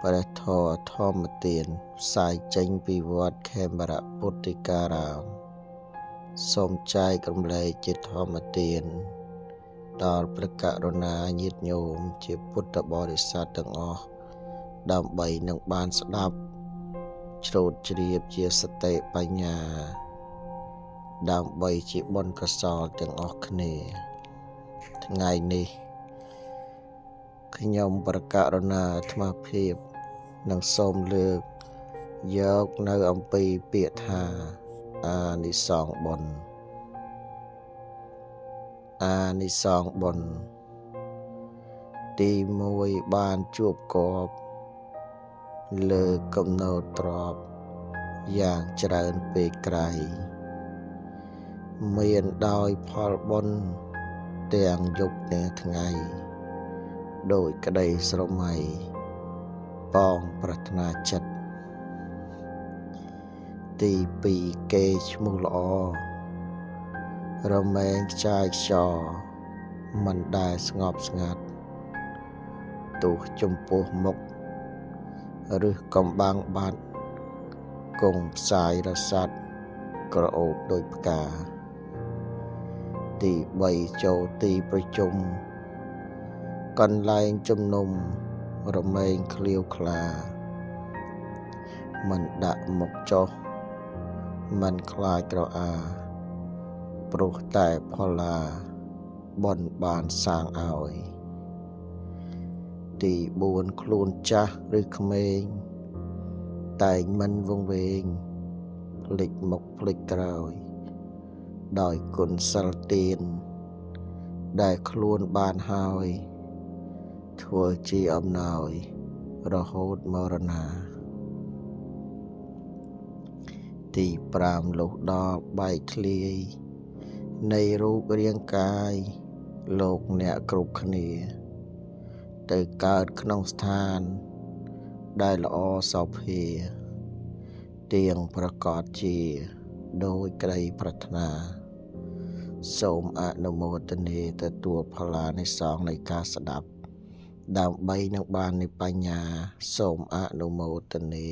ព្រះធម៌ធម្មទានផ្សាយចេញពីវត្តខេមរៈពុទ្ធិការាមសូមចែករំលែកជាធម្មទានដល់ព្រះករុណាញាតិញោមជាពុទ្ធបរិស័ទទាំងអស់ដើម្បីនឹងបានស្ដាប់ជ្រោតជ្រាបជាសតិបញ្ញាដើម្បីជាបុណ្យកុសលទាំងអស់គ្នាថ្ងៃនេះខ្ញុំព្រះករុណាអាត្មាភាពនឹងសូមលើកយកនៅអំពីពាក្យថាអានិសង្សបុណ្យអានិសង្សបុណ្យទី1បានជួបគប់លើកំណត់ទ្របយ៉ាងច្រើនពេកក្រៃមានដោយផលបុណ្យទាំងយប់ទាំងថ្ងៃដោយក្តីស្រមៃប៉ងប្រាថ្នាចិត្តទី2គេឈ្មោះល្អរមែងខ្ចាយខ្យល់មិនដែលស្ងប់ស្ងាត់ទោះចំពោះមុខឬកំបាំងបាត់គង់ផ្សាយរសាត់ក្រអូបដូចផ្កាទី3ចូលទីប្រជុំកន្លែងជំនុំរមែងឃ្លាវខ្លាមិនដាក់មុខចុះមិនខ្លាចក្រអាព្រោះតែផល្លាបនបានសាងឲ្យទី4ខ្លួនចាស់ឬក្មេងតែងមិនវង្វេងភ្លេចមុខភ្លេចក្រោយដោយគុណសិលទានដែលខ្លួនបានហើយធ្វើជាអំណោយរហូតមរណាទី5លុះដល់បែកធ្លាយនៃរូបរាងកាយលោកអ្នកគ្រប់គ្នាទៅកើតក្នុងស្ថានដែលល្អសោភាទៀងប្រកបជាដោយក្តីប្រាថ្នាសូមអនុមោទនាទទួលផល្លានិសង្សនៃការស្ដាប់ដើម្បីនឹងបាននិបញ្ញាសូមអនុមោទនា